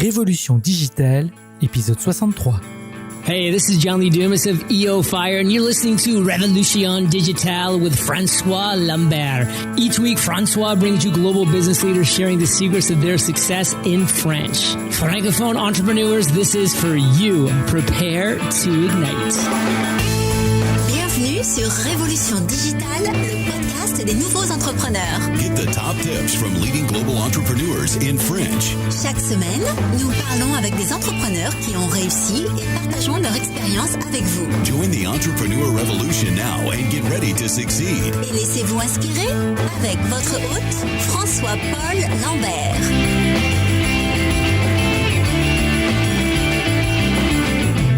Révolution digitale, épisode 63. Hey, this is John Lee Dumas of EO Fire, and you're listening to Revolution Digital with François Lambert. Each week, François brings you global business leaders sharing the secrets of their success in French. Francophone entrepreneurs, this is for you. Prepare to ignite. Bienvenue sur Révolution Digitale, le podcast des nouveaux entrepreneurs. Get the top tips from leading global entrepreneurs in French. Chaque semaine, nous parlons avec des entrepreneurs qui ont réussi et partageons leur expérience avec vous. Join the entrepreneur revolution now and get ready to succeed. Et laissez-vous inspirer avec votre hôte, François-Paul Lambert.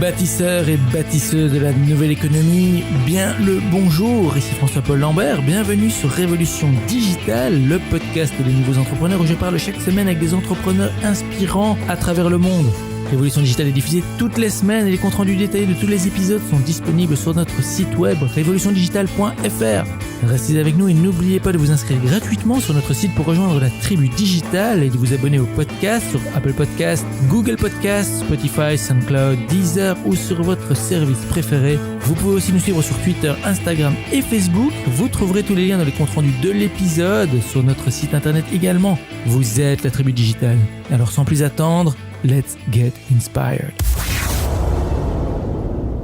Bâtisseurs et bâtisseuses de la nouvelle économie, bien le bonjour, ici François-Paul Lambert, bienvenue sur Révolution Digitale, le podcast des nouveaux entrepreneurs où je parle chaque semaine avec des entrepreneurs inspirants à travers le monde. Révolution Digitale est diffusée toutes les semaines et les comptes rendus détaillés de tous les épisodes sont disponibles sur notre site web révolutiondigitale.fr. Restez avec nous et n'oubliez pas de vous inscrire gratuitement sur notre site pour rejoindre la tribu digitale et de vous abonner au podcast sur Apple Podcasts, Google Podcasts, Spotify, SoundCloud, Deezer ou sur votre service préféré. Vous pouvez aussi nous suivre sur Twitter, Instagram et Facebook. Vous trouverez tous les liens dans les comptes rendus de l'épisode sur notre site internet également. Vous êtes la tribu digitale. Alors sans plus attendre, let's get inspired.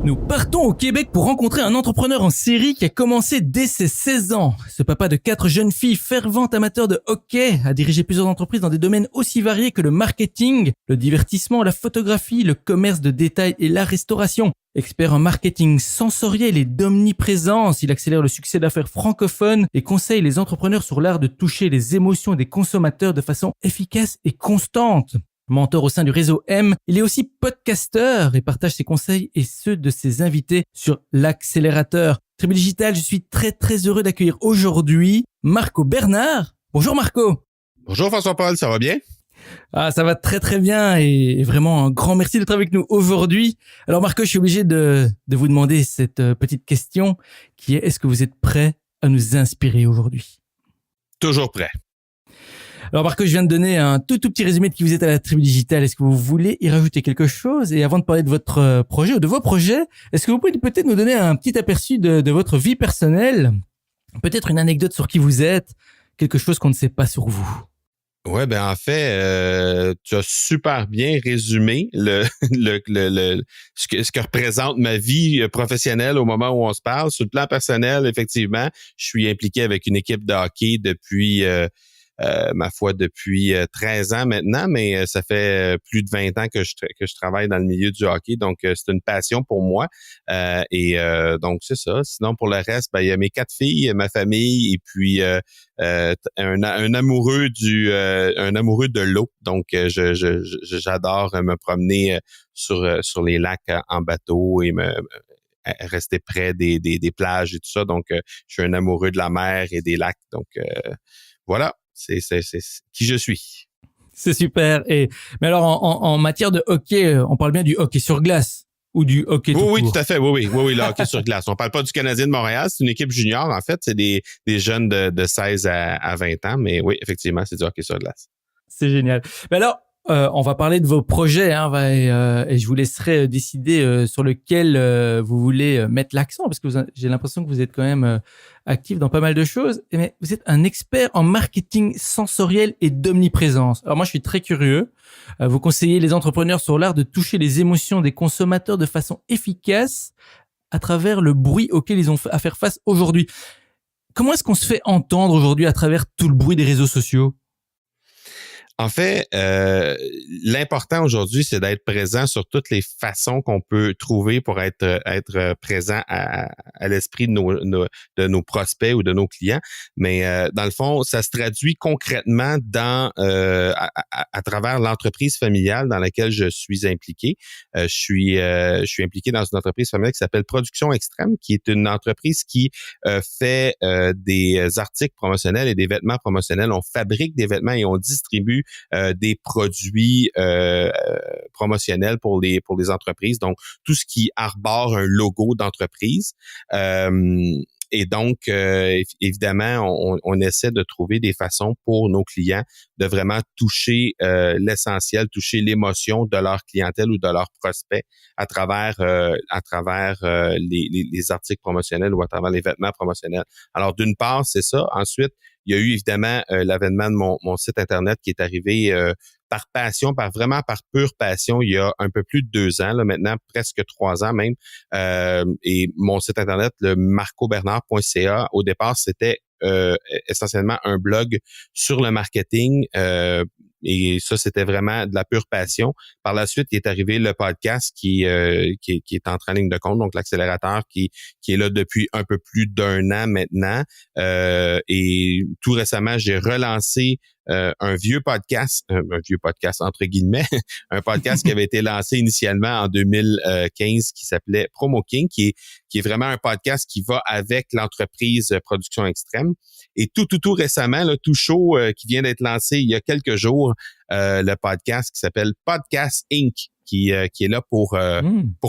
Nous partons au Québec pour rencontrer un entrepreneur en série qui a commencé dès ses 16 ans. Ce papa de 4 jeunes filles, fervent amateur de hockey, a dirigé plusieurs entreprises dans des domaines aussi variés que le marketing, le divertissement, la photographie, le commerce de détail et la restauration. Expert en marketing sensoriel et d'omniprésence, il accélère le succès d'affaires francophones et conseille les entrepreneurs sur l'art de toucher les émotions des consommateurs de façon efficace et constante. Mentor au sein du réseau M, il est aussi podcasteur et partage ses conseils et ceux de ses invités sur l'accélérateur. Tribu Digital, je suis très heureux d'accueillir aujourd'hui Marco Bernard. Bonjour Marco. Bonjour François-Paul, ça va bien? Ah, ça va très bien et vraiment un grand merci d'être avec nous aujourd'hui. Alors Marco, je suis obligé de vous demander cette petite question qui est: est-ce que vous êtes prêt à nous inspirer aujourd'hui? Toujours prêt. Alors Marco, je viens de donner un tout petit résumé de qui vous êtes à la tribu digitale. Est-ce que vous voulez y rajouter quelque chose? Et avant de parler de votre projet ou de vos projets, est-ce que vous pouvez peut-être nous donner un petit aperçu de votre vie personnelle? Peut-être une anecdote sur qui vous êtes, quelque chose qu'on ne sait pas sur vous. Ouais, ben en fait, tu as super bien résumé ce que représente ma vie professionnelle au moment où on se parle. Sur le plan personnel, effectivement, je suis impliqué avec une équipe de hockey depuis depuis 13 ans maintenant, mais ça fait plus de 20 ans que je travaille dans le milieu du hockey, donc c'est une passion pour moi. Donc c'est ça. Sinon pour le reste, il y a mes 4 filles, ma famille et puis un amoureux de l'eau. Donc j'adore me promener sur les lacs en bateau et rester près des plages et tout ça. Donc je suis un amoureux de la mer et des lacs. Donc voilà. C'est qui je suis. C'est super. Mais alors, en matière de hockey, on parle bien du hockey sur glace ou du hockey tout court? Oui, tout à fait. Oui, le hockey sur glace. On parle pas du Canadien de Montréal. C'est une équipe junior, en fait. C'est des jeunes de 16 à 20 ans. Mais oui, effectivement, c'est du hockey sur glace. C'est génial. Mais alors, on va parler de vos projets, et je vous laisserai décider sur lequel vous voulez mettre l'accent, parce que j'ai l'impression que vous êtes quand même actif dans pas mal de choses. Mais vous êtes un expert en marketing sensoriel et d'omniprésence. Alors moi, je suis très curieux. Vous conseillez les entrepreneurs sur l'art de toucher les émotions des consommateurs de façon efficace à travers le bruit auquel ils ont à faire face aujourd'hui. Comment est-ce qu'on se fait entendre aujourd'hui à travers tout le bruit des réseaux sociaux? En fait, l'important aujourd'hui, c'est d'être présent sur toutes les façons qu'on peut trouver pour être présent à l'esprit de nos prospects ou de nos clients. Mais dans le fond, ça se traduit concrètement à travers l'entreprise familiale dans laquelle je suis impliqué. Je suis impliqué dans une entreprise familiale qui s'appelle Production Extrême, qui est une entreprise qui fait des articles promotionnels et des vêtements promotionnels. On fabrique des vêtements et on distribue des produits promotionnels pour les entreprises. Donc, tout ce qui arbore un logo d'entreprise. Et donc, évidemment, on essaie de trouver des façons pour nos clients de vraiment toucher l'essentiel, toucher l'émotion de leur clientèle ou de leurs prospects à travers les articles promotionnels ou à travers les vêtements promotionnels. Alors, d'une part, c'est ça. Ensuite, il y a eu évidemment l'avènement de mon site Internet qui est arrivé par passion, vraiment par pure passion, il y a un peu plus de 2 ans, là, maintenant presque 3 ans même. Et mon site Internet, le marcobernard.ca, au départ, c'était essentiellement un blog sur le marketing. Et ça, c'était vraiment de la pure passion. Par la suite, il est arrivé le podcast qui est entré en ligne de compte, donc l'accélérateur qui est là depuis un peu plus d'1 an maintenant. Et tout récemment, j'ai relancé un vieux podcast entre guillemets, un podcast qui avait été lancé initialement en 2015 qui s'appelait Promo King, qui est vraiment un podcast qui va avec l'entreprise Production Extrême. Et tout récemment, là, tout chaud, qui vient d'être lancé il y a quelques jours, le podcast qui s'appelle Podcast Inc., qui est là pour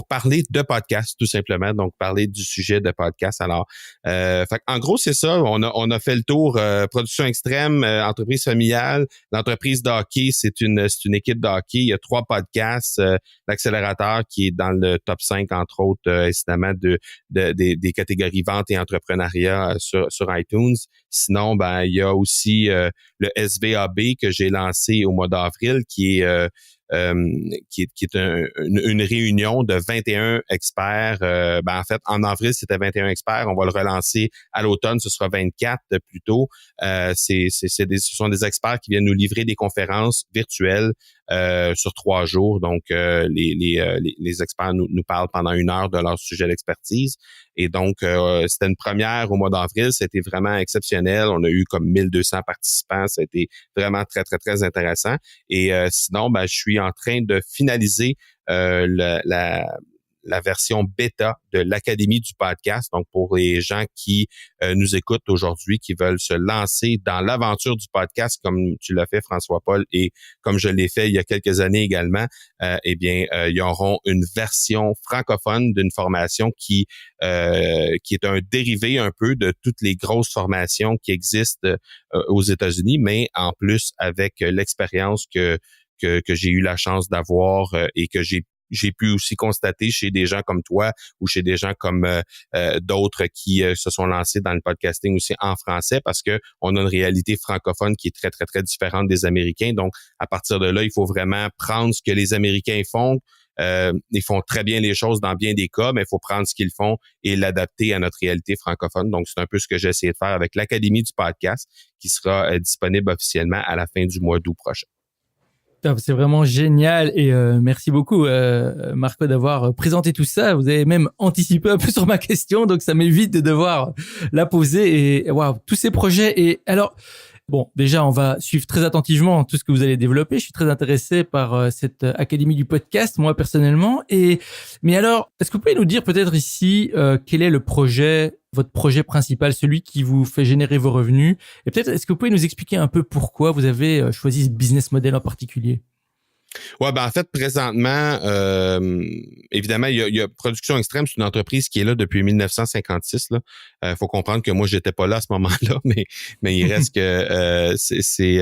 parler de podcast, tout simplement, donc parler du sujet de podcast. Alors, en gros, c'est ça. On a fait le tour. Production Extrême, entreprise familiale, l'entreprise de hockey, c'est une équipe de hockey. Il y a 3 podcasts, l'accélérateur qui est dans le top 5, entre autres, évidemment, des catégories vente et entrepreneuriat sur iTunes. Sinon, il y a aussi le SVAB que j'ai lancé au mois d'avril, qui est une réunion de 21 experts. En fait, en avril, c'était 21 experts. On va le relancer à l'automne, ce sera 24 plutôt. Ce sont des experts qui viennent nous livrer des conférences virtuelles sur 3 jours. Donc, les experts nous parlent pendant 1 heure de leur sujet d'expertise. Et donc, c'était une première au mois d'avril. C'était vraiment exceptionnel. On a eu comme 1200 participants. Ça a été vraiment très, très, très intéressant. Et sinon, je suis en train de finaliser la version bêta de l'Académie du podcast. Donc, pour les gens qui nous écoutent aujourd'hui, qui veulent se lancer dans l'aventure du podcast, comme tu l'as fait, François-Paul, et comme je l'ai fait il y a quelques années également, ils auront une version francophone d'une formation qui est un dérivé un peu de toutes les grosses formations qui existent aux États-Unis, mais en plus avec l'expérience que j'ai eu la chance d'avoir et que j'ai pu aussi constater chez des gens comme toi ou chez des gens comme d'autres qui se sont lancés dans le podcasting aussi en français, parce que on a une réalité francophone qui est très, très, très différente des Américains. Donc, à partir de là, il faut vraiment prendre ce que les Américains font. Ils font très bien les choses dans bien des cas, mais il faut prendre ce qu'ils font et l'adapter à notre réalité francophone. Donc, c'est un peu ce que j'ai essayé de faire avec l'Académie du podcast qui sera disponible officiellement à la fin du mois d'août prochain. C'est vraiment génial et merci beaucoup Marco d'avoir présenté tout ça. Vous avez même anticipé un peu sur ma question, donc ça m'évite de devoir la poser. Et waouh, tous ces projets. Et alors, bon, déjà on va suivre très attentivement tout ce que vous allez développer. Je suis très intéressé par cette académie du podcast, moi personnellement. Mais alors, est-ce que vous pouvez nous dire peut-être ici quel est votre projet principal, celui qui vous fait générer vos revenus? Et peut-être, est-ce que vous pouvez nous expliquer un peu pourquoi vous avez choisi ce business model en particulier? Ouais, en fait, présentement, évidemment, il y a Production Extrême, c'est une entreprise qui est là depuis 1956. Là, faut comprendre que moi, j'étais pas là à ce moment-là, mais il reste que c'est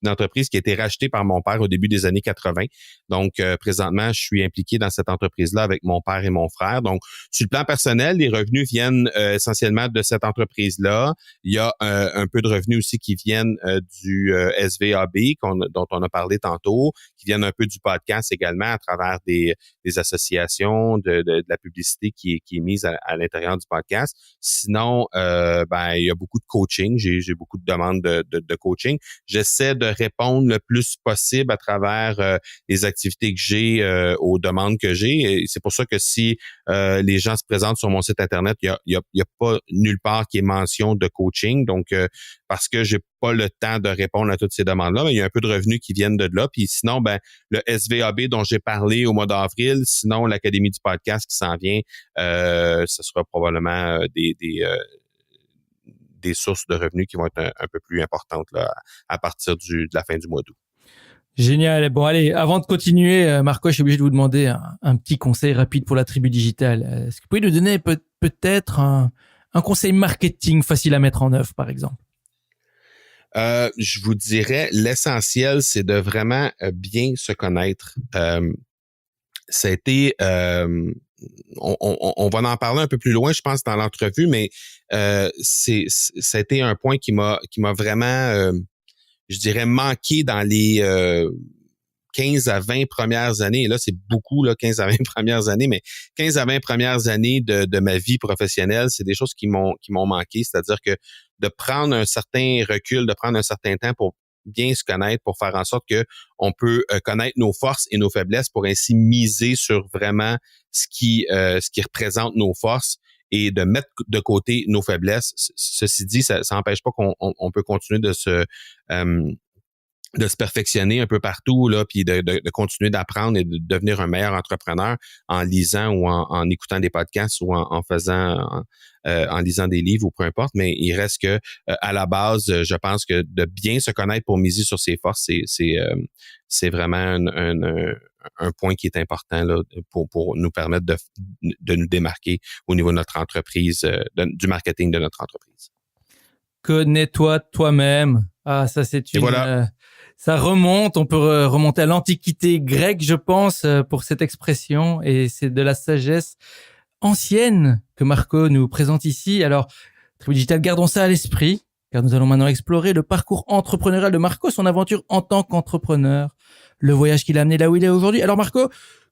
une entreprise qui a été rachetée par mon père au début des années 80. Donc, présentement, je suis impliqué dans cette entreprise-là avec mon père et mon frère. Donc, sur le plan personnel, les revenus viennent essentiellement de cette entreprise-là. Il y a un peu de revenus aussi qui viennent du SVAB dont on a parlé tantôt, qui viennent un peu du podcast également à travers des associations, de la publicité qui est mise à l'intérieur du podcast. Sinon, il y a beaucoup de coaching. J'ai beaucoup de demandes de coaching. J'essaie de répondre le plus possible à travers les activités que j'ai aux demandes que j'ai. Et c'est pour ça que si les gens se présentent sur mon site Internet, il y a pas nulle part qui est mention de coaching. Donc, parce que j'ai pas le temps de répondre à toutes ces demandes-là, mais il y a un peu de revenus qui viennent de là. Puis sinon, le SVAB dont j'ai parlé au mois d'avril, sinon l'Académie du podcast qui s'en vient, ce sera probablement des sources de revenus qui vont être un peu plus importantes là, à partir de la fin du mois d'août. Génial. Bon, allez, avant de continuer, Marco, je suis obligé de vous demander un petit conseil rapide pour la tribu digitale. Est-ce que vous pouvez nous donner peut-être un conseil marketing facile à mettre en œuvre, par exemple? Je vous dirais, l'essentiel, c'est de vraiment bien se connaître. Ça a été, on va en parler un peu plus loin, je pense, dans l'entrevue, mais ça a été un point qui m'a vraiment, je dirais, manqué dans les 15 à 20 premières années. Et là, c'est beaucoup, là, 15 à 20 premières années, mais 15 à 20 premières années de ma vie professionnelle, c'est des choses qui m'ont manqué. C'est-à-dire que de prendre un certain recul, de prendre un certain temps pour bien se connaître, pour faire en sorte que on peut connaître nos forces et nos faiblesses pour ainsi miser sur vraiment ce qui représente nos forces et de mettre de côté nos faiblesses. Ceci dit, ça n'empêche pas qu'on peut continuer de se perfectionner un peu partout, là, puis de continuer d'apprendre et de devenir un meilleur entrepreneur en lisant ou en écoutant des podcasts ou en lisant des livres ou peu importe, mais il reste que à la base, je pense que de bien se connaître pour miser sur ses forces, c'est vraiment un point qui est important là, pour nous permettre de nous démarquer au niveau de notre entreprise, du marketing de notre entreprise. Connais-toi toi-même. Ah, ça c'est une... Voilà. Ça remonte, on peut remonter à l'Antiquité grecque, je pense, pour cette expression, et c'est de la sagesse ancienne que Marco nous présente ici. Alors, Tribu Digital, gardons ça à l'esprit, car nous allons maintenant explorer le parcours entrepreneurial de Marco, son aventure en tant qu'entrepreneur, le voyage qui l'a amené là où il est aujourd'hui. Alors Marco,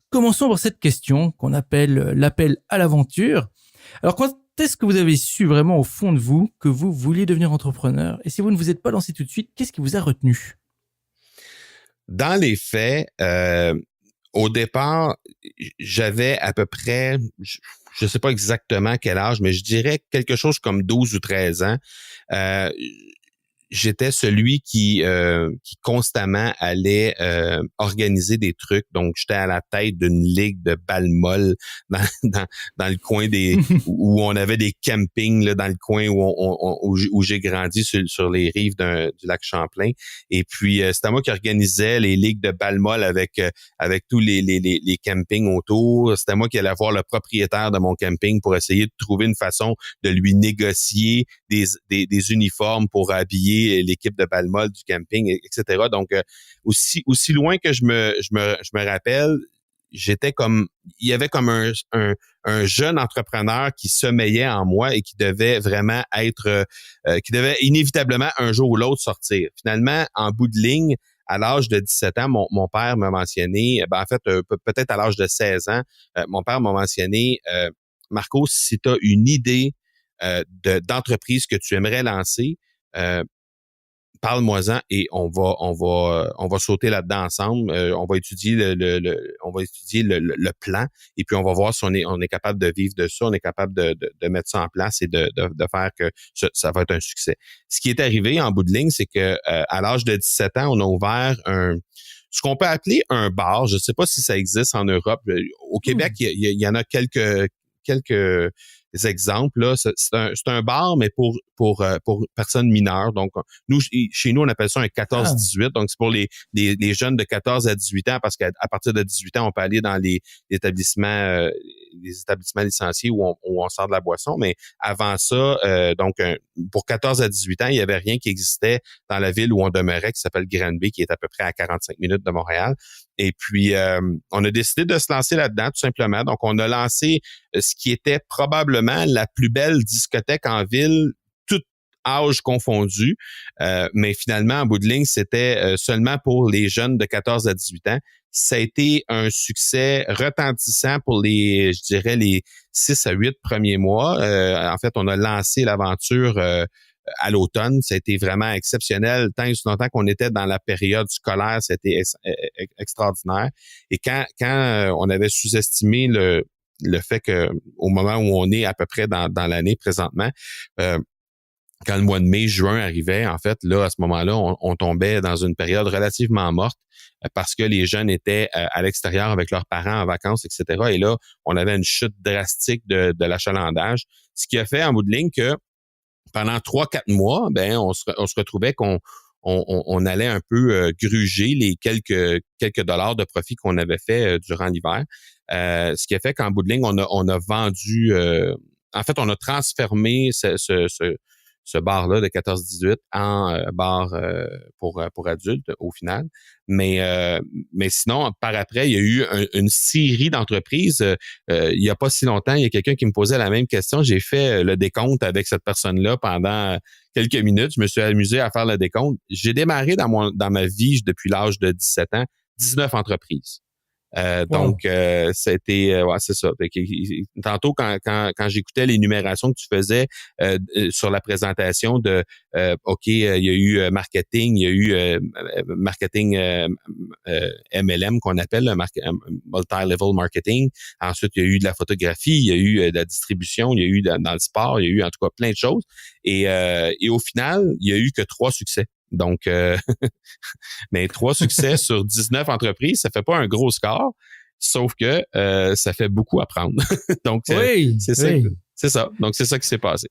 commençons par cette question qu'on appelle l'appel à l'aventure. Alors, quand est-ce que vous avez su vraiment au fond de vous que vous vouliez devenir entrepreneur? Et si vous ne vous êtes pas lancé tout de suite, qu'est-ce qui vous a retenu? Dans les faits, au départ, j'avais à peu près, je sais pas exactement quel âge, mais je dirais quelque chose comme 12 ou 13 ans. J'étais celui qui constamment allait organiser des trucs. Donc, j'étais à la tête d'une ligue de balles molles dans le coin où on avait des campings là, dans le coin où j'ai grandi sur les rives du lac Champlain. Et puis, c'était moi qui organisais les ligues de balles molles avec tous les campings autour. C'était moi qui allais voir le propriétaire de mon camping pour essayer de trouver une façon de lui négocier des uniformes pour habiller l'équipe de balle molle du camping, etc. Donc, aussi loin que je me rappelle, j'étais comme, il y avait comme un jeune entrepreneur qui sommeillait en moi et qui devait vraiment être, qui devait inévitablement un jour ou l'autre sortir. Finalement, en bout de ligne, à l'âge de 17 ans, mon père m'a mentionné, en fait, peut-être à l'âge de 16 ans, mon père m'a mentionné, Marco, si tu as une idée d'entreprise que tu aimerais lancer, parle-moi-en et on va sauter là-dedans ensemble. On va étudier le plan et puis on va voir si on est capable de vivre de ça, on est capable de mettre ça en place et de faire que ça va être un succès. Ce qui est arrivé en bout de ligne, c'est que à l'âge de 17 ans, on a ouvert ce qu'on peut appeler un bar. Je ne sais pas si ça existe en Europe. Au Québec, il y en a quelques exemples là, c'est un bar mais pour personnes mineures. Donc chez nous on appelle ça un 14-18. Donc c'est pour les jeunes de 14 à 18 ans parce qu'à partir de 18 ans on peut aller dans les établissements licenciés où on sort de la boisson, mais avant ça donc pour 14 à 18 ans, il y avait rien qui existait dans la ville où on demeurait qui s'appelle Granby, qui est à peu près à 45 minutes de Montréal. Et puis, on a décidé de se lancer là-dedans, tout simplement. Donc, on a lancé ce qui était probablement la plus belle discothèque en ville, tout âge confondu. Mais finalement, en bout de ligne, c'était seulement pour les jeunes de 14 à 18 ans. Ça a été un succès retentissant pour les 6 à 8 premiers mois. En fait, on a lancé l'aventure à l'automne. Ça a été vraiment exceptionnel. Tant et aussi longtemps qu'on était dans la période scolaire, c'était extraordinaire. Et quand on avait sous-estimé le fait que au moment où on est à peu près dans l'année présentement, quand le mois de mai, juin arrivait, en fait, là, à ce moment-là, on tombait dans une période relativement morte parce que les jeunes étaient à l'extérieur avec leurs parents en vacances, etc. Et là, on avait une chute drastique de l'achalandage, ce qui a fait en bout de ligne que pendant 3-4 mois, ben on se retrouvait qu'on allait un peu gruger les quelques dollars de profit qu'on avait fait durant l'hiver. Ce qui a fait qu'en bout de ligne, on a vendu on a transformé ce bar-là de 14-18 en bar pour adultes au final. Mais sinon, par après, il y a eu une série d'entreprises. Il y a pas si longtemps, il y a quelqu'un qui me posait la même question. J'ai fait le décompte avec cette personne-là pendant quelques minutes. Je me suis amusé à faire le décompte. J'ai démarré dans ma vie depuis l'âge de 17 ans, 19 entreprises. Wow. Donc, c'était, c'est ça. Tantôt, quand j'écoutais l'énumération que tu faisais sur la présentation de, OK, il y a eu marketing, il y a eu marketing MLM qu'on appelle le multi-level marketing. Ensuite, il y a eu de la photographie, il y a eu de la distribution, il y a eu dans le sport, il y a eu en tout cas plein de choses. Et au final, il y a eu que 3 succès. Donc, mais 3 succès sur 19 entreprises, ça fait pas un gros score, sauf que ça fait beaucoup à prendre. Donc, Oui, c'est ça. oui. C'est ça. Donc, c'est ça qui s'est passé.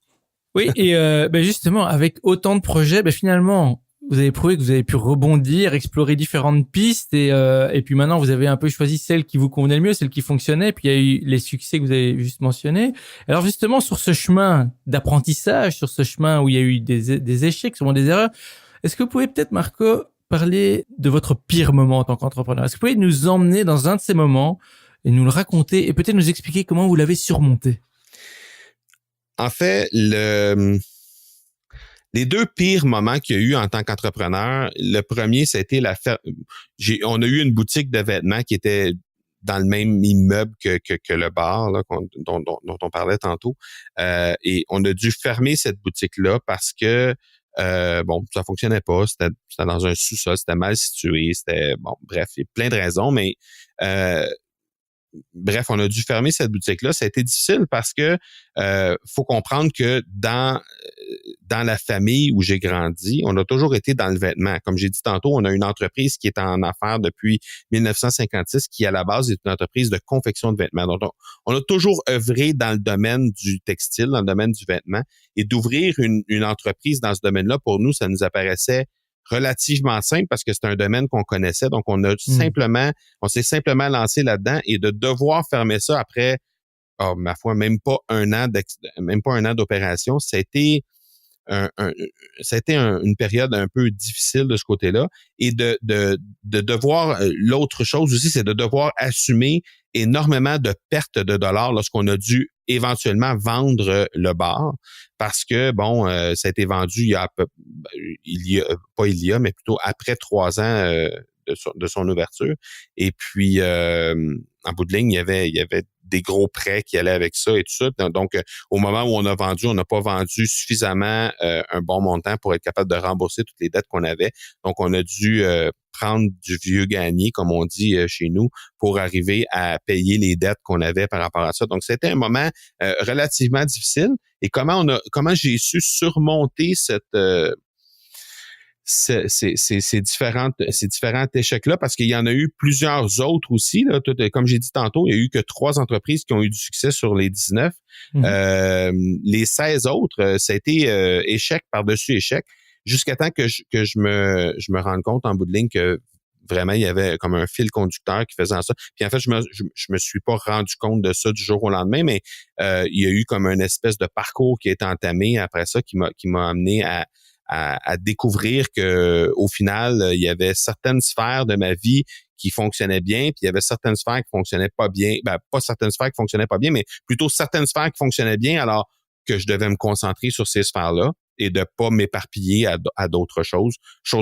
Oui, et justement, avec autant de projets, finalement, vous avez prouvé que vous avez pu rebondir, explorer différentes pistes, et puis maintenant, vous avez un peu choisi celle qui vous convenait le mieux, celle qui fonctionnait, puis il y a eu les succès que vous avez juste mentionnés. Alors justement, sur ce chemin d'apprentissage, sur ce chemin où il y a eu des échecs, souvent des erreurs, est-ce que vous pouvez peut-être, Marco, parler de votre pire moment en tant qu'entrepreneur? Est-ce que vous pouvez nous emmener dans un de ces moments et nous le raconter et peut-être nous expliquer comment vous l'avez surmonté? En fait, les 2 pires moments qu'il y a eu en tant qu'entrepreneur, le premier, c'était on a eu une boutique de vêtements qui était dans le même immeuble que le bar là, dont on parlait tantôt. Et on a dû fermer cette boutique-là parce que ça fonctionnait pas, c'était dans un sous-sol, c'était mal situé, bref, il y a plein de raisons, mais bref, on a dû fermer cette boutique-là. Ça a été difficile parce que faut comprendre que dans la famille où j'ai grandi, on a toujours été dans le vêtement. Comme j'ai dit tantôt, on a une entreprise qui est en affaires depuis 1956, qui à la base est une entreprise de confection de vêtements. Donc, on a toujours œuvré dans le domaine du textile, dans le domaine du vêtement, et d'ouvrir une entreprise dans ce domaine-là, pour nous, ça nous apparaissait relativement simple parce que c'est un domaine qu'on connaissait. Donc, on s'est simplement lancé là-dedans, et de devoir fermer ça après, ma foi, même pas un an d'opération, ça a été une période un peu difficile de ce côté-là. Et de devoir, l'autre chose aussi, c'est de devoir assumer énormément de pertes de dollars lorsqu'on a dû éventuellement vendre le bar, parce que ça a été vendu mais plutôt après 3 ans de son ouverture. Et puis en bout de ligne, il y avait des gros prêts qui allaient avec ça et tout ça. Donc, au moment où on a vendu, on n'a pas vendu suffisamment un bon montant pour être capable de rembourser toutes les dettes qu'on avait. Donc, on a dû prendre du vieux gagné, comme on dit chez nous, pour arriver à payer les dettes qu'on avait par rapport à ça. Donc, c'était un moment relativement difficile. Et comment j'ai su surmonter ces différents échecs-là, parce qu'il y en a eu plusieurs autres aussi. Là, comme j'ai dit tantôt, il y a eu que 3 entreprises qui ont eu du succès sur les 19. Les 16 autres, ça a été échec par-dessus échec, jusqu'à temps que je me rende compte en bout de ligne que vraiment, il y avait comme un fil conducteur qui faisait ça. Puis en fait, je me suis pas rendu compte de ça du jour au lendemain, mais il y a eu comme une espèce de parcours qui est entamé après ça, qui m'a amené à découvrir que au final, il y avait certaines sphères de ma vie qui fonctionnaient bien, puis il y avait certaines sphères qui fonctionnaient pas bien. Pas certaines sphères qui fonctionnaient pas bien, mais plutôt certaines sphères qui fonctionnaient bien, alors que je devais me concentrer sur ces sphères-là et de pas m'éparpiller à d'autres choses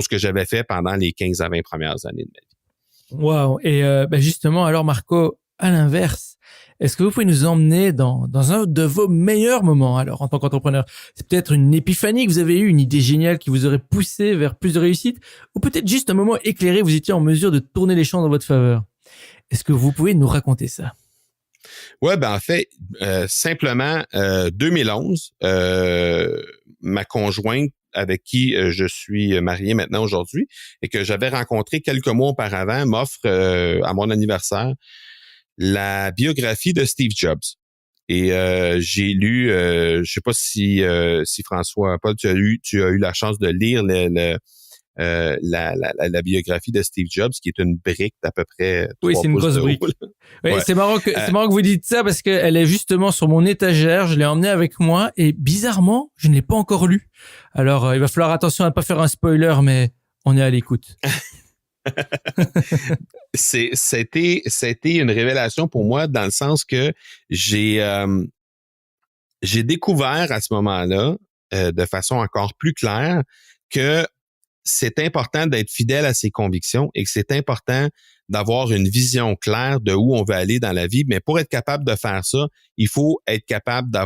que j'avais fait pendant les 15 à 20 premières années de ma vie. Wow. Et justement, alors Marco, à l'inverse, est-ce que vous pouvez nous emmener dans un de vos meilleurs moments, alors, en tant qu'entrepreneur? C'est peut-être une épiphanie que vous avez eue, une idée géniale qui vous aurait poussé vers plus de réussite, ou peut-être juste un moment éclairé, vous étiez en mesure de tourner les champs dans votre faveur. Est-ce que vous pouvez nous raconter ça? Ouais, en fait, simplement, 2011, ma conjointe, avec qui je suis marié maintenant aujourd'hui, et que j'avais rencontré quelques mois auparavant, m'offre à mon anniversaire la biographie de Steve Jobs. Et j'ai lu, je sais pas si François Paul, tu as eu la chance de lire la biographie de Steve Jobs, qui est une brique d'à peu près 3 Oui, c'est une pouces grosse de haut, brique. là. Oui, Ouais. c'est marrant que vous dites ça parce qu'elle est justement sur mon étagère. Je l'ai emmenée avec moi et bizarrement, je ne l'ai pas encore lue. Alors, il va falloir attention à ne pas faire un spoiler, mais on est à l'écoute. C'était une révélation pour moi dans le sens que j'ai découvert à ce moment-là, de façon encore plus claire, que c'est important d'être fidèle à ses convictions et que c'est important d'avoir une vision claire de où on veut aller dans la vie. Mais pour être capable de faire ça, il faut être capable de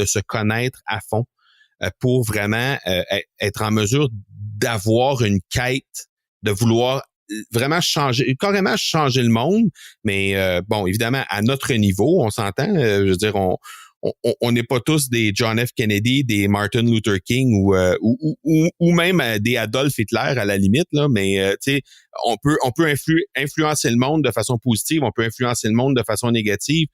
se connaître à fond pour vraiment être en mesure d'avoir une quête, de vouloir vraiment carrément changer le monde. Mais bon, évidemment, à notre niveau, on s'entend. Je veux dire, on n'est pas tous des John F. Kennedy, des Martin Luther King ou même des Adolf Hitler à la limite, là. Mais tu sais, on peut influencer le monde de façon positive, on peut influencer le monde de façon négative.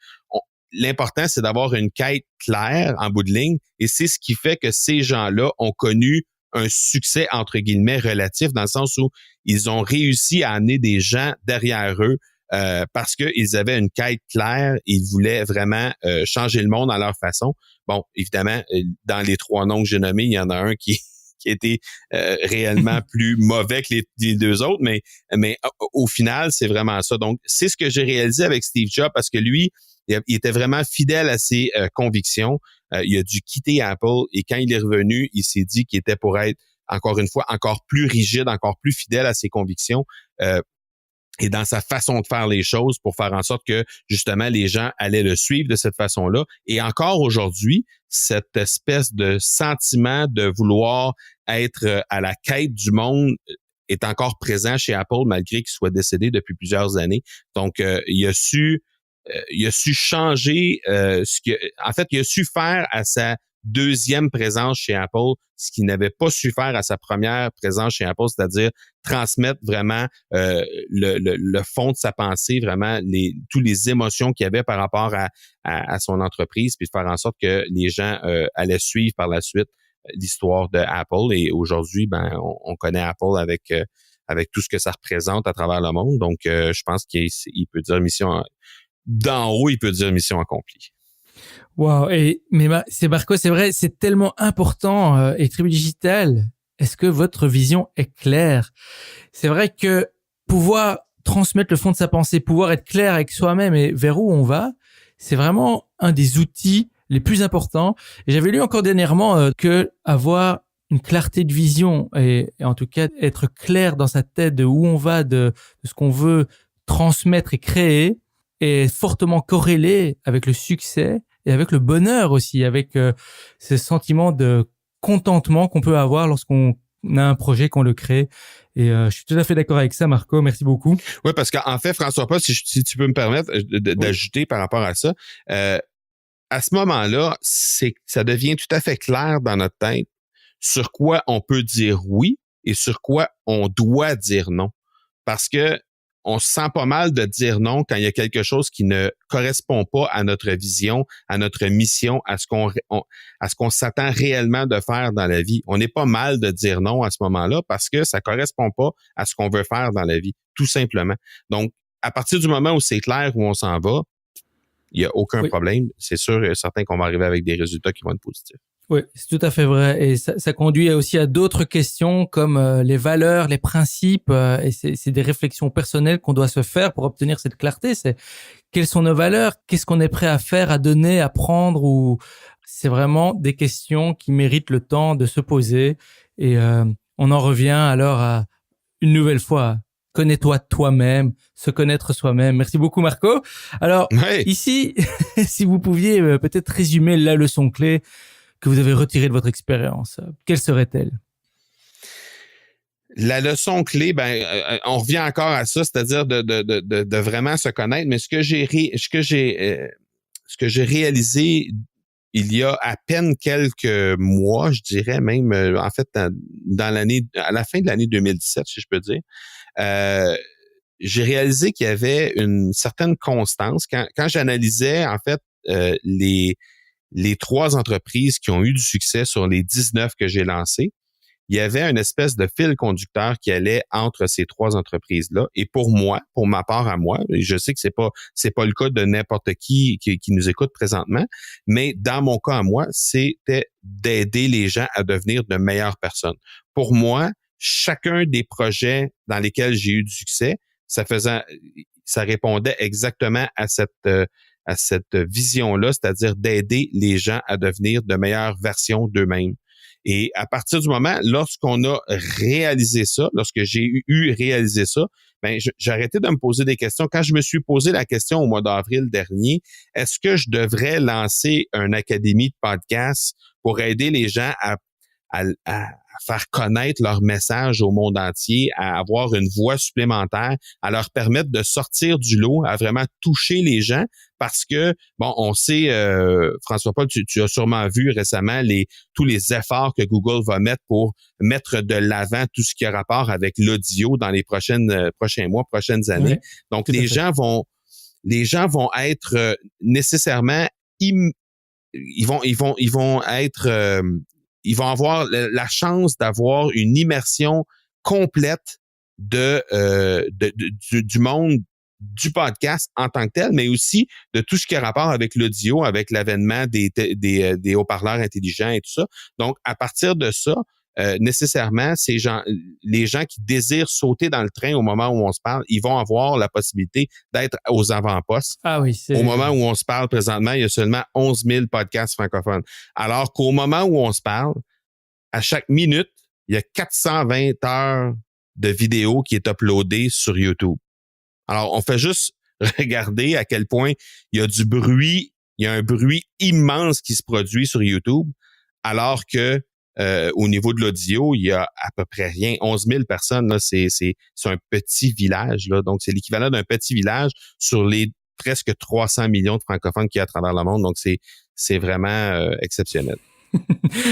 L'important, c'est d'avoir une quête claire en bout de ligne, et c'est ce qui fait que ces gens-là ont connu un succès entre guillemets relatif, dans le sens où ils ont réussi à amener des gens derrière eux. Parce qu'ils avaient une quête claire, ils voulaient vraiment changer le monde à leur façon. Bon, évidemment, dans les 3 noms que j'ai nommés, il y en a un qui était réellement plus mauvais que les 2 autres, mais au final, c'est vraiment ça. Donc, c'est ce que j'ai réalisé avec Steve Jobs, parce que lui, il était vraiment fidèle à ses convictions. Il a dû quitter Apple, et quand il est revenu, il s'est dit qu'il était pour être, encore une fois, encore plus rigide, encore plus fidèle à ses convictions. Et dans sa façon de faire les choses, pour faire en sorte que, justement, les gens allaient le suivre de cette façon-là. Et encore aujourd'hui, cette espèce de sentiment de vouloir être à la quête du monde est encore présent chez Apple, malgré qu'il soit décédé depuis plusieurs années. Donc, il a su changer il a su faire à sa deuxième présence chez Apple ce qu'il n'avait pas su faire à sa première présence chez Apple, c'est-à-dire transmettre vraiment le fond de sa pensée, vraiment toutes les émotions qu'il y avait par rapport à son entreprise, puis de faire en sorte que les gens allaient suivre par la suite l'histoire de Apple. Et aujourd'hui, on connaît Apple avec tout ce que ça représente à travers le monde. Donc, je pense qu'il peut dire d'en haut, il peut dire mission accomplie. Wow. C'est Marco, c'est vrai, c'est tellement important et Tribu Digital. Est-ce que votre vision est claire? C'est vrai que pouvoir transmettre le fond de sa pensée, pouvoir être clair avec soi-même et vers où on va, c'est vraiment un des outils les plus importants. Et j'avais lu encore dernièrement que avoir une clarté de vision et en tout cas être clair dans sa tête de où on va, de ce qu'on veut transmettre et créer, est fortement corrélé avec le succès et avec le bonheur aussi, avec ce sentiment de contentement qu'on peut avoir lorsqu'on a un projet, qu'on le crée. Et je suis tout à fait d'accord avec ça, Marco. Merci beaucoup. Oui, parce qu'en fait, François-Paul, si tu peux me permettre d'ajouter par rapport à ça, à ce moment-là, ça devient tout à fait clair dans notre tête sur quoi on peut dire oui et sur quoi on doit dire non. Parce que on se sent pas mal de dire non quand il y a quelque chose qui ne correspond pas à notre vision, à notre mission, à ce qu'on s'attend réellement de faire dans la vie. On n'est pas mal de dire non à ce moment-là parce que ça correspond pas à ce qu'on veut faire dans la vie, tout simplement. Donc, à partir du moment où c'est clair où on s'en va, il y a aucun problème. C'est sûr et certain qu'on va arriver avec des résultats qui vont être positifs. Oui, c'est tout à fait vrai. Et ça conduit aussi à d'autres questions comme les valeurs, les principes. Et c'est des réflexions personnelles qu'on doit se faire pour obtenir cette clarté. C'est quelles sont nos valeurs? Qu'est-ce qu'on est prêt à faire, à donner, à prendre? Ou c'est vraiment des questions qui méritent le temps de se poser. Et on en revient alors à une nouvelle fois. Connais-toi toi-même, se connaître soi-même. Merci beaucoup, Marco. Alors, ici, si vous pouviez peut-être résumer la leçon clé que vous avez retirée de votre expérience, quelle serait-elle? La leçon clé, on revient encore à ça, c'est-à-dire de vraiment se connaître. Mais ce que j'ai réalisé il y a à peine quelques mois, je dirais même, en fait, dans l'année, à la fin de l'année 2017, si je peux dire, j'ai réalisé qu'il y avait une certaine constance quand j'analysais en fait les 3 entreprises qui ont eu du succès sur les 19 que j'ai lancées. il y avait une espèce de fil conducteur qui allait entre ces trois entreprises-là. Et pour moi, pour ma part à moi, et je sais que c'est pas le cas de n'importe qui nous écoute présentement, mais dans mon cas à moi, c'était d'aider les gens à devenir de meilleures personnes. Pour moi, chacun des projets dans lesquels j'ai eu du succès, ça répondait exactement à cette vision-là, c'est-à-dire d'aider les gens à devenir de meilleures versions d'eux-mêmes. Et à partir du moment, lorsqu'on a réalisé ça, lorsque j'ai réalisé ça, ben j'ai arrêté de me poser des questions. Quand je me suis posé la question au mois d'avril dernier, est-ce que je devrais lancer une académie de podcast pour aider les gens à faire connaître leur message au monde entier, à avoir une voix supplémentaire, à leur permettre de sortir du lot, à vraiment toucher les gens, parce que, bon, on sait, François-Paul, tu as sûrement vu récemment tous les efforts que Google va mettre pour mettre de l'avant tout ce qui a rapport avec l'audio dans les prochains mois, prochaines années. Oui, donc, les gens vont être nécessairement ils vont avoir la chance d'avoir une immersion complète du monde du podcast en tant que tel, mais aussi de tout ce qui a rapport avec l'audio, avec l'avènement des haut-parleurs intelligents et tout ça. Donc, à partir de ça, nécessairement, les gens qui désirent sauter dans le train au moment où on se parle, ils vont avoir la possibilité d'être aux avant-postes. Ah oui, au moment où on se parle présentement, il y a seulement 11 000 podcasts francophones. Alors qu'au moment où on se parle, à chaque minute, il y a 420 heures de vidéos qui est uploadée sur YouTube. Alors, on fait juste regarder à quel point il y a du bruit, il y a un bruit immense qui se produit sur YouTube, alors que au niveau de l'audio, il y a à peu près rien. 11 000 personnes, là, c'est un petit village, là. Donc, c'est l'équivalent d'un petit village sur les presque 300 millions de francophones qu'il y a à travers le monde. Donc, c'est vraiment exceptionnel.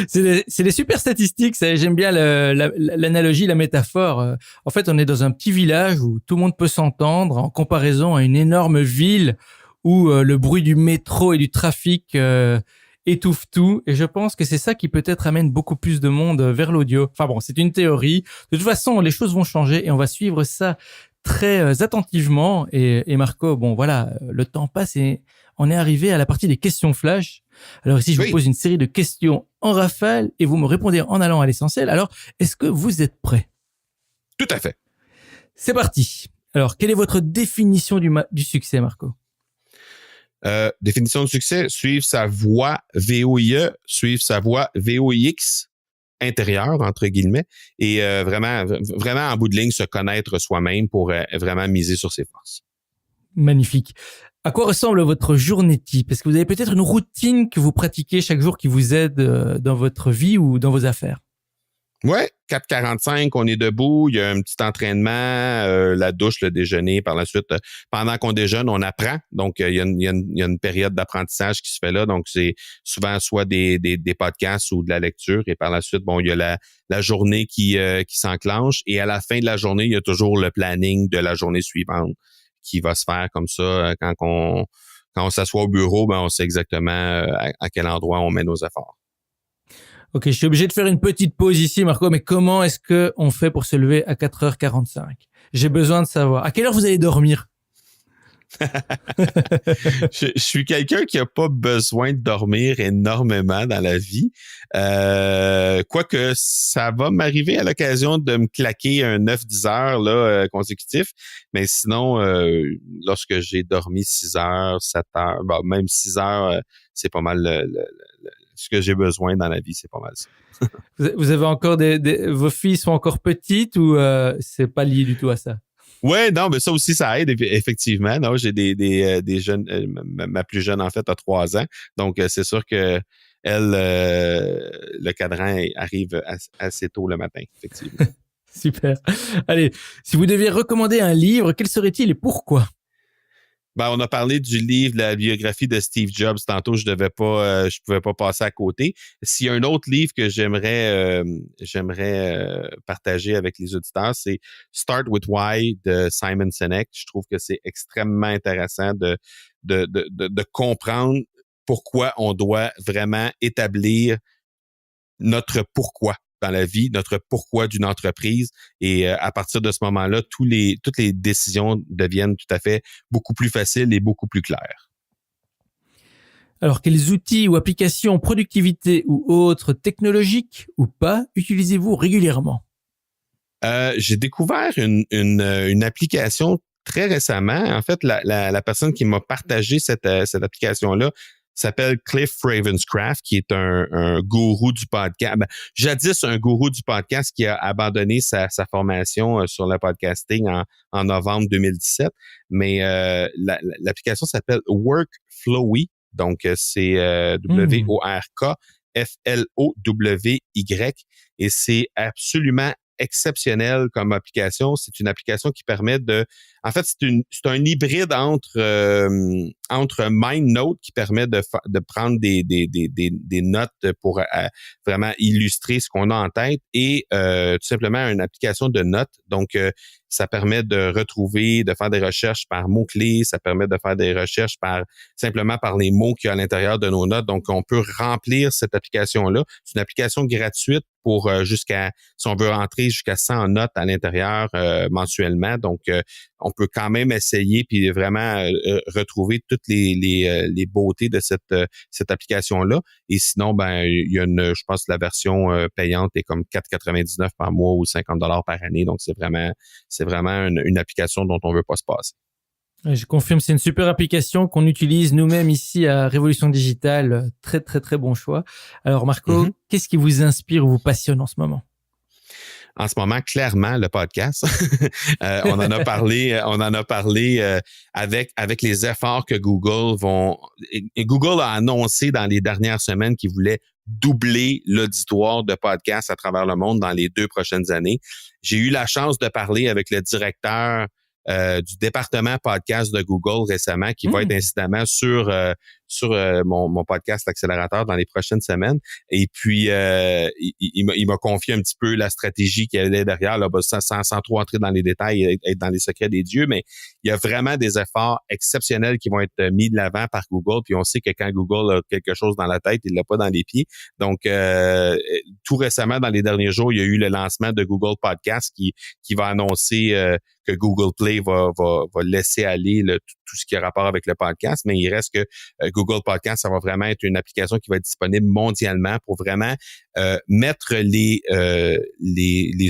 C'est des super statistiques. J'aime bien l'analogie, la métaphore. En fait, on est dans un petit village où tout le monde peut s'entendre en comparaison à une énorme ville où le bruit du métro et du trafic étouffe tout. Et je pense que c'est ça qui peut-être amène beaucoup plus de monde vers l'audio. Enfin bon, c'est une théorie. De toute façon, les choses vont changer et on va suivre ça très attentivement. Et Marco, bon voilà, le temps passe et on est arrivé à la partie des questions flash. Alors ici, je vous pose une série de questions en rafale et vous me répondez en allant à l'essentiel. Alors, est-ce que vous êtes prêts? Tout à fait. C'est parti. Alors, quelle est votre définition du succès, Marco? Définition de succès, suivre sa voie VOIE, suivre sa voie VOIX intérieure, entre guillemets, et vraiment en bout de ligne, se connaître soi-même pour vraiment miser sur ses forces. Magnifique. À quoi ressemble votre journée type? Est-ce que vous avez peut-être une routine que vous pratiquez chaque jour qui vous aide dans votre vie ou dans vos affaires? Ouais, 4h45, on est debout, il y a un petit entraînement, la douche, le déjeuner, par la suite, pendant qu'on déjeune, on apprend. Donc, il y a une période d'apprentissage qui se fait là. Donc, c'est souvent soit des podcasts ou de la lecture. Et par la suite, bon, il y a la journée qui s'enclenche. Et à la fin de la journée, il y a toujours le planning de la journée suivante qui va se faire comme ça. Quand on s'assoit au bureau, ben on sait exactement à quel endroit on met nos efforts. Ok, je suis obligé de faire une petite pause ici, Marco, mais comment est-ce qu'on fait pour se lever à 4h45? J'ai besoin de savoir. À quelle heure vous allez dormir? Je suis quelqu'un qui n'a pas besoin de dormir énormément dans la vie. Quoique ça va m'arriver à l'occasion de me claquer un 9-10 heures là, consécutif. Mais sinon, lorsque j'ai dormi 6 heures, 7 heures, bon, même 6 heures, c'est pas mal ce que j'ai besoin dans la vie, c'est pas mal ça. Vous avez encore vos filles sont encore petites ou c'est pas lié du tout à ça? Ouais, non, mais ça aussi, ça aide, effectivement. Non, j'ai des jeunes, ma plus jeune, en fait, a 3 ans. Donc, c'est sûr que elle, le cadran arrive assez tôt le matin, effectivement. Super. Allez, si vous deviez recommander un livre, quel serait-il et pourquoi? Ben, on a parlé du livre, de la biographie de Steve Jobs. Tantôt, je pouvais pas passer à côté. S'il y a un autre livre que j'aimerais partager avec les auditeurs, c'est Start with Why de Simon Sinek. Je trouve que c'est extrêmement intéressant de comprendre pourquoi on doit vraiment établir notre pourquoi dans la vie, notre pourquoi d'une entreprise. Et à partir de ce moment-là, toutes les décisions deviennent tout à fait beaucoup plus faciles et beaucoup plus claires. Alors, quels outils ou applications, productivité ou autres technologiques ou pas, utilisez-vous régulièrement? J'ai découvert une application très récemment. En fait, la personne qui m'a partagé cette application-là s'appelle Cliff Ravenscraft, qui est un gourou du podcast. Jadis un gourou du podcast qui a abandonné sa formation sur le podcasting en novembre 2017. Mais l'application s'appelle Workflowy. Donc, c'est WORKFLOWY. Et c'est absolument exceptionnel comme application. C'est une application qui permet en fait, c'est un hybride entre MindNote qui permet de prendre des notes pour vraiment illustrer ce qu'on a en tête et tout simplement une application de notes. Donc, ça permet de retrouver, de faire des recherches par mots-clés, ça permet de faire des recherches simplement par les mots qu'il y a à l'intérieur de nos notes. Donc, on peut remplir cette application-là. C'est une application gratuite pour si on veut rentrer jusqu'à 100 notes à l'intérieur mensuellement. Donc, on peut quand même essayer puis vraiment retrouver toutes les beautés de cette application-là. Et sinon, il y a je pense que la version payante est comme 4,99 par mois ou 50 $ par année. Donc, c'est vraiment une application dont on veut pas se passer. Je confirme, c'est une super application qu'on utilise nous-mêmes ici à Révolution Digitale. Très, très, très bon choix. Alors, Marco, qu'est-ce qui vous inspire ou vous passionne en ce moment? En ce moment, clairement, le podcast. On en a parlé avec les efforts que Google Google a annoncé dans les dernières semaines qu'ils voulaient doubler l'auditoire de podcasts à travers le monde dans les 2 prochaines années. J'ai eu la chance de parler avec le directeur du département podcast de Google récemment qui va être incidemment sur mon podcast L'Accélérateur dans les prochaines semaines. Et puis, il m'a confié un petit peu la stratégie qu'il y avait derrière, là, sans trop entrer dans les détails et être dans les secrets des dieux, mais il y a vraiment des efforts exceptionnels qui vont être mis de l'avant par Google. Puis on sait que quand Google a quelque chose dans la tête, il l'a pas dans les pieds. Donc, tout récemment, dans les derniers jours, il y a eu le lancement de Google Podcast qui va annoncer que Google Play va laisser aller tout ce qui a rapport avec le podcast, mais il reste que Google Podcast, ça va vraiment être une application qui va être disponible mondialement pour vraiment mettre les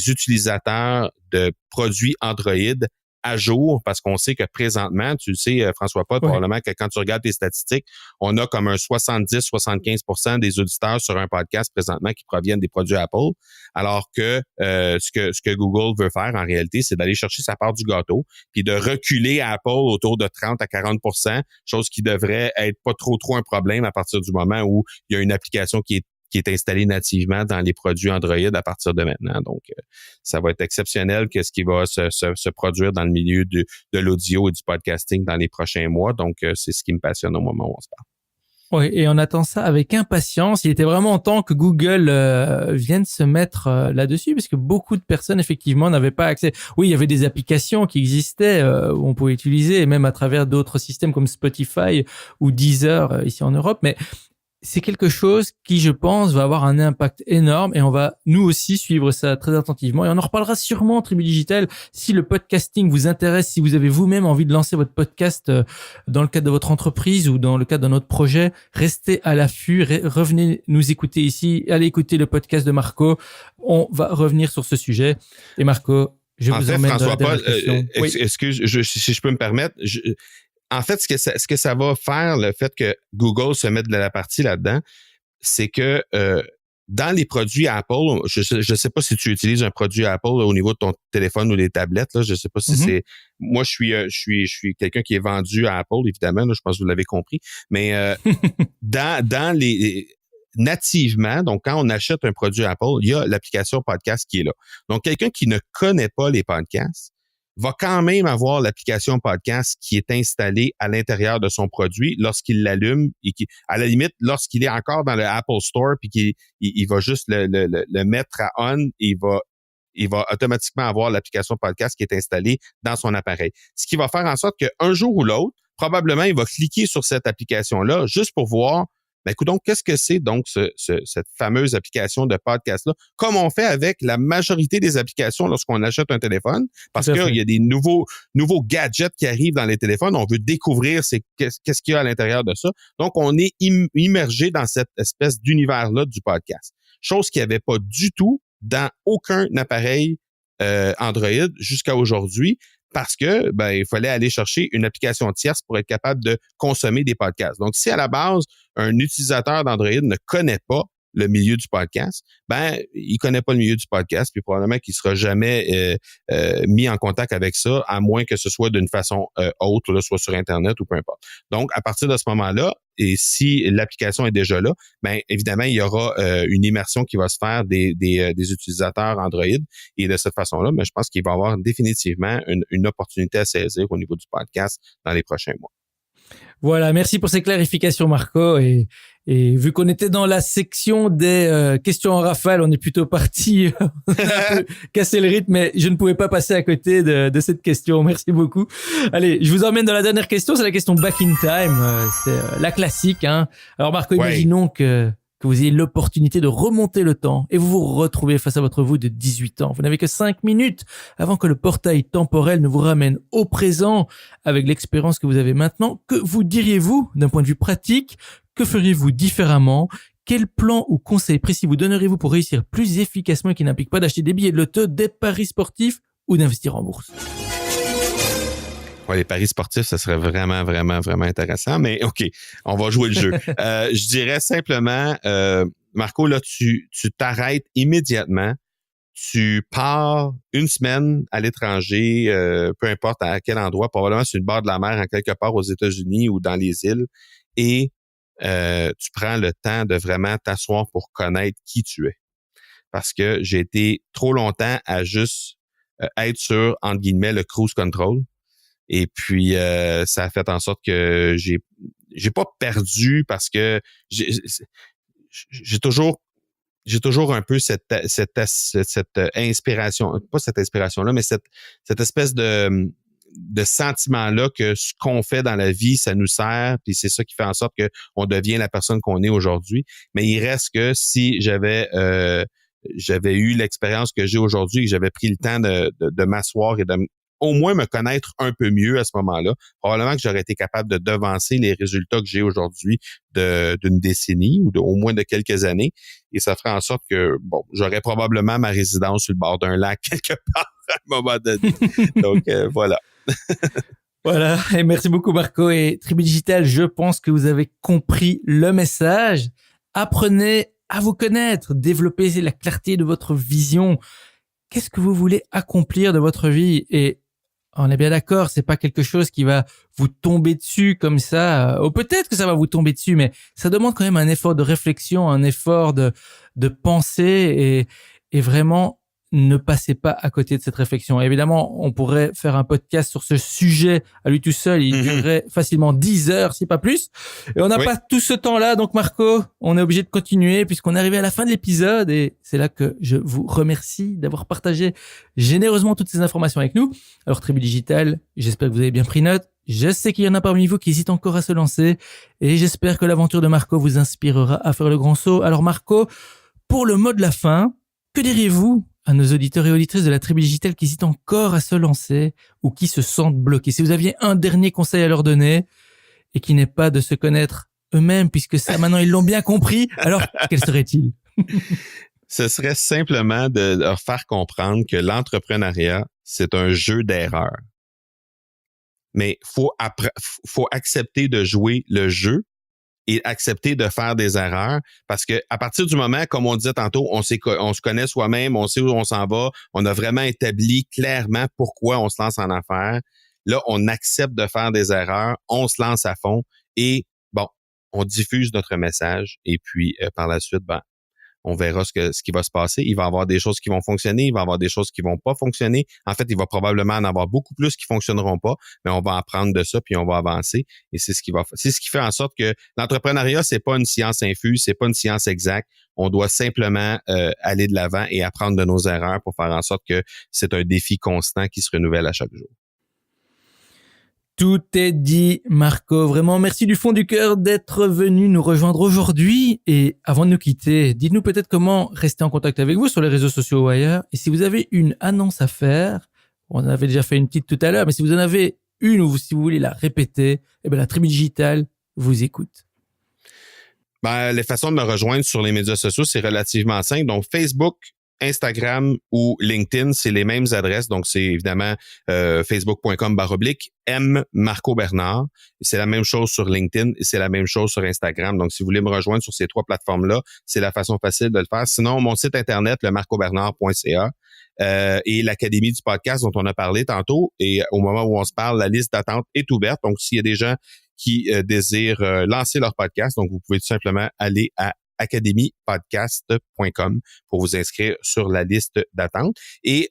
utilisateurs de produits Android à jour, parce qu'on sait que présentement, tu le sais, François Paul, probablement que quand tu regardes tes statistiques, on a comme un 70-75% des auditeurs sur un podcast présentement qui proviennent des produits Apple, alors que ce que Google veut faire en réalité, c'est d'aller chercher sa part du gâteau, puis de reculer à Apple autour de 30 à 40%, chose qui devrait être pas trop un problème à partir du moment où il y a une application qui est installé nativement dans les produits Android à partir de maintenant. Donc, ça va être exceptionnel que ce qui va se produire dans le milieu de l'audio et du podcasting dans les prochains mois. Donc, c'est ce qui me passionne au moment où on se parle. Oui, et on attend ça avec impatience. Il était vraiment temps que Google vienne se mettre là-dessus, parce que beaucoup de personnes, effectivement, n'avaient pas accès. Oui, il y avait des applications qui existaient où on pouvait utiliser, et même à travers d'autres systèmes comme Spotify ou Deezer ici en Europe, mais c'est quelque chose qui, je pense, va avoir un impact énorme, et on va, nous aussi, suivre ça très attentivement. Et on en reparlera sûrement en Tribu Digital. Si le podcasting vous intéresse, si vous avez vous-même envie de lancer votre podcast dans le cadre de votre entreprise ou dans le cadre d'un autre projet, restez à l'affût, revenez nous écouter ici, allez écouter le podcast de Marco. On va revenir sur ce sujet. Et Marco, je vous emmène François dans la Paul, si je peux me permettre, en fait, ce que ça va faire, le fait que Google se mette de la partie là-dedans, c'est que dans les produits Apple, je sais pas si tu utilises un produit Apple là, au niveau de ton téléphone ou des tablettes, là, je sais pas si c'est. Moi, je suis quelqu'un qui est vendu à Apple, évidemment, là, je pense que vous l'avez compris, mais dans les nativement, donc quand on achète un produit Apple, il y a l'application podcast qui est là. Donc, quelqu'un qui ne connaît pas les podcasts va quand même avoir l'application podcast qui est installée à l'intérieur de son produit lorsqu'il l'allume et à la limite, lorsqu'il est encore dans le Apple Store puis qu'il va juste le mettre à on, il va automatiquement avoir l'application podcast qui est installée dans son appareil. Ce qui va faire en sorte qu'un jour ou l'autre, probablement, il va cliquer sur cette application-là juste pour voir Ben, écoute, donc, qu'est-ce que c'est donc cette fameuse application de podcast-là? Comme on fait avec la majorité des applications lorsqu'on achète un téléphone, parce qu'il y a des nouveaux gadgets qui arrivent dans les téléphones. On veut découvrir qu'est-ce qu'il y a à l'intérieur de ça. Donc, on est immergé dans cette espèce d'univers-là du podcast. Chose qu'il n'y avait pas du tout dans aucun appareil Android jusqu'à aujourd'hui. Parce que il fallait aller chercher une application tierce pour être capable de consommer des podcasts. Donc, si à la base, un utilisateur d'Android ne connaît pas le milieu du podcast, il connaît pas le milieu du podcast, puis probablement qu'il sera jamais mis en contact avec ça, à moins que ce soit d'une façon autre, là, soit sur Internet ou peu importe. Donc, à partir de ce moment-là, et si l'application est déjà là, évidemment, il y aura une immersion qui va se faire des utilisateurs Android. Et de cette façon-là, je pense qu'il va y avoir définitivement une opportunité à saisir au niveau du podcast dans les prochains mois. Voilà, merci pour ces clarifications, Marco. Et vu qu'on était dans la section des questions en rafale, on est plutôt parti on a un peu casser le rythme, mais je ne pouvais pas passer à côté de cette question. Merci beaucoup. Allez, je vous emmène dans la dernière question, c'est la question Back in Time. C'est la classique, hein. Alors Marco, imaginons que vous ayez l'opportunité de remonter le temps et vous vous retrouvez face à votre vous de 18 ans. Vous n'avez que 5 minutes avant que le portail temporel ne vous ramène au présent avec l'expérience que vous avez maintenant. Que vous diriez-vous d'un point de vue pratique? Que feriez-vous différemment? Quel plan ou conseil précis vous donneriez-vous pour réussir plus efficacement et qui n'implique pas d'acheter des billets de loto, des paris sportifs ou d'investir en bourse? Ouais, les paris sportifs, ça serait vraiment, vraiment, vraiment intéressant. Mais OK, on va jouer le jeu. Je dirais simplement, Marco, là, tu t'arrêtes immédiatement. Tu pars une semaine à l'étranger, peu importe à quel endroit, probablement sur le bord de la mer, en quelque part aux États-Unis ou dans les îles, et tu prends le temps de vraiment t'asseoir pour connaître qui tu es. Parce que j'ai été trop longtemps à juste être sur, entre guillemets, le cruise control. Et puis, ça a fait en sorte que j'ai pas perdu parce que j'ai toujours un peu cette inspiration, pas cette inspiration-là, mais cette espèce de sentiment-là que ce qu'on fait dans la vie, ça nous sert, puis c'est ça qui fait en sorte que on devient la personne qu'on est aujourd'hui. Mais il reste que si j'avais eu l'expérience que j'ai aujourd'hui, que j'avais pris le temps de m'asseoir et de au moins me connaître un peu mieux à ce moment-là, probablement que j'aurais été capable de devancer les résultats que j'ai aujourd'hui d'une décennie ou au moins de quelques années. Et ça ferait en sorte que, j'aurais probablement ma résidence sur le bord d'un lac quelque part à un moment donné. Donc, voilà. Voilà. Et merci beaucoup, Marco. Et Tribu Digital, je pense que vous avez compris le message. Apprenez à vous connaître, développez la clarté de votre vision. Qu'est-ce que vous voulez accomplir de votre vie? Et on est bien d'accord, c'est pas quelque chose qui va vous tomber dessus comme ça, ou peut-être que ça va vous tomber dessus, mais ça demande quand même un effort de réflexion, un effort de pensée et vraiment ne passez pas à côté de cette réflexion. Et évidemment, on pourrait faire un podcast sur ce sujet à lui tout seul. Il durerait facilement 10 heures, si pas plus. Et on n'a pas tout ce temps-là. Donc, Marco, on est obligé de continuer puisqu'on est arrivé à la fin de l'épisode. Et c'est là que je vous remercie d'avoir partagé généreusement toutes ces informations avec nous. Alors, Tribu Digital, j'espère que vous avez bien pris note. Je sais qu'il y en a parmi vous qui hésitent encore à se lancer. Et j'espère que l'aventure de Marco vous inspirera à faire le grand saut. Alors, Marco, pour le mot de la fin, que diriez-vous à nos auditeurs et auditrices de la Tribu Digitale qui hésitent encore à se lancer ou qui se sentent bloqués? Si vous aviez un dernier conseil à leur donner et qui n'est pas de se connaître eux-mêmes, puisque ça, maintenant, ils l'ont bien compris, alors quel serait-il? Ce serait simplement de leur faire comprendre que l'entrepreneuriat, c'est un jeu d'erreurs. Mais faut accepter de jouer le jeu et accepter de faire des erreurs parce que à partir du moment, comme on disait tantôt, on se connaît soi-même, on sait où on s'en va, on a vraiment établi clairement pourquoi on se lance en affaires. Là, on accepte de faire des erreurs, on se lance à fond et on diffuse notre message et puis par la suite, on verra ce qui va se passer. Il va y avoir des choses qui vont fonctionner, il va y avoir des choses qui vont pas fonctionner. En fait, il va probablement en avoir beaucoup plus qui fonctionneront pas, mais on va apprendre de ça puis on va avancer. Et c'est ce qui fait en sorte que l'entrepreneuriat, c'est pas une science infuse, c'est pas une science exacte. On doit simplement aller de l'avant et apprendre de nos erreurs pour faire en sorte que c'est un défi constant qui se renouvelle à chaque jour. Tout est dit, Marco. Vraiment, merci du fond du cœur d'être venu nous rejoindre aujourd'hui. Et avant de nous quitter, dites-nous peut-être comment rester en contact avec vous sur les réseaux sociaux ou ailleurs. Et si vous avez une annonce à faire, on en avait déjà fait une petite tout à l'heure, mais si vous en avez une ou si vous voulez la répéter, eh ben la Tribu Digitale vous écoute. Les façons de me rejoindre sur les médias sociaux, c'est relativement simple. Donc, Facebook, Instagram ou LinkedIn, c'est les mêmes adresses. Donc, c'est évidemment facebook.com/M Marco Bernard. C'est la même chose sur LinkedIn et c'est la même chose sur Instagram. Donc, si vous voulez me rejoindre sur ces trois plateformes-là, c'est la façon facile de le faire. Sinon, mon site internet, le marcobernard.ca et l'Académie du podcast dont on a parlé tantôt. Et au moment où on se parle, la liste d'attente est ouverte. Donc, s'il y a des gens qui désirent lancer leur podcast, donc vous pouvez tout simplement aller à academypodcast.com pour vous inscrire sur la liste d'attente. Et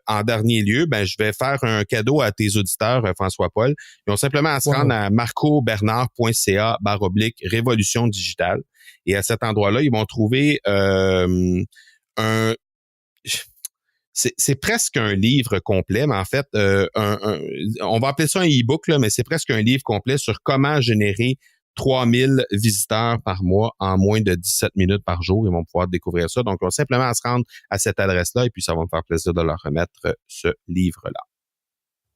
en dernier lieu, je vais faire un cadeau à tes auditeurs, François-Paul. Ils ont simplement à se rendre à marcobernard.ca/révolution digitale. Et à cet endroit-là, ils vont trouver c'est presque un livre complet, mais en fait, on va appeler ça un e-book, là, mais c'est presque un livre complet sur comment générer 3000 visiteurs par mois en moins de 17 minutes par jour. Ils vont pouvoir découvrir ça. Donc, on va simplement se rendre à cette adresse-là et puis ça va me faire plaisir de leur remettre ce livre-là.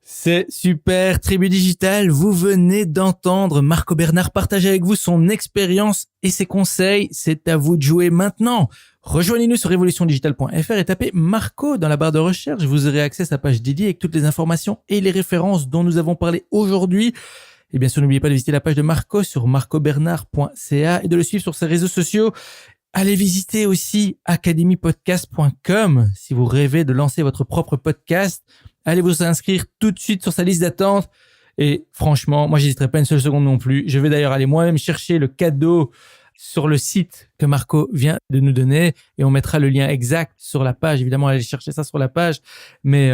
C'est super, Tribu Digitale, vous venez d'entendre Marco Bernard partager avec vous son expérience et ses conseils. C'est à vous de jouer maintenant. Rejoignez-nous sur révolutiondigitale.fr et tapez Marco dans la barre de recherche. Vous aurez accès à sa page dédiée avec toutes les informations et les références dont nous avons parlé aujourd'hui. Et bien sûr, n'oubliez pas de visiter la page de Marco sur marcobernard.ca et de le suivre sur ses réseaux sociaux. Allez visiter aussi academypodcast.com si vous rêvez de lancer votre propre podcast. Allez vous inscrire tout de suite sur sa liste d'attente. Et franchement, moi, j'hésiterai pas une seule seconde non plus. Je vais d'ailleurs aller moi-même chercher le cadeau sur le site que Marco vient de nous donner et on mettra le lien exact sur la page. Évidemment, allez chercher ça sur la page. Mais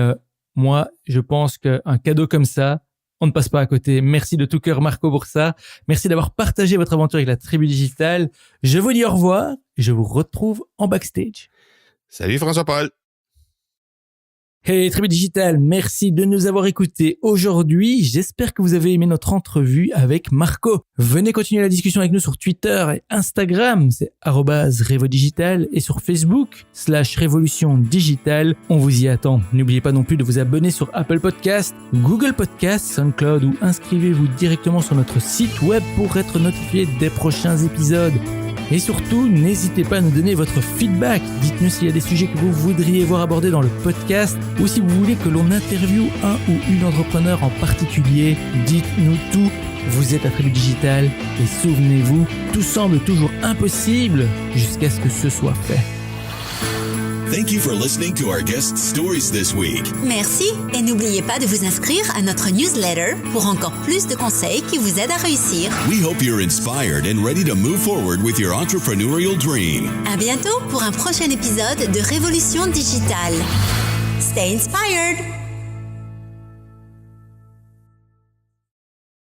moi, je pense qu'un cadeau comme ça, on ne passe pas à côté. Merci de tout cœur, Marco, pour ça. Merci d'avoir partagé votre aventure avec la Tribu Digitale. Je vous dis au revoir et je vous retrouve en backstage. Salut François-Paul. Hey Tribu Digitale, merci de nous avoir écoutés aujourd'hui. J'espère que vous avez aimé notre entrevue avec Marco. Venez continuer la discussion avec nous sur Twitter et Instagram, c'est @RevoDigital et sur Facebook /Révolution Digitale. On vous y attend. N'oubliez pas non plus de vous abonner sur Apple Podcasts, Google Podcasts, SoundCloud ou inscrivez-vous directement sur notre site web pour être notifié des prochains épisodes. Et surtout, n'hésitez pas à nous donner votre feedback. Dites-nous s'il y a des sujets que vous voudriez voir abordés dans le podcast ou si vous voulez que l'on interviewe un ou une entrepreneur en particulier. Dites-nous tout. Vous êtes à Tribu Digitale et souvenez-vous, tout semble toujours impossible jusqu'à ce que ce soit fait. Thank you for listening to our guest stories this week. Merci et n'oubliez pas de vous inscrire à notre newsletter pour encore plus de conseils qui vous aident à réussir. We hope you're inspired and ready to move forward with your entrepreneurial dream. À bientôt pour un prochain épisode de Révolution Digitale. Stay inspired!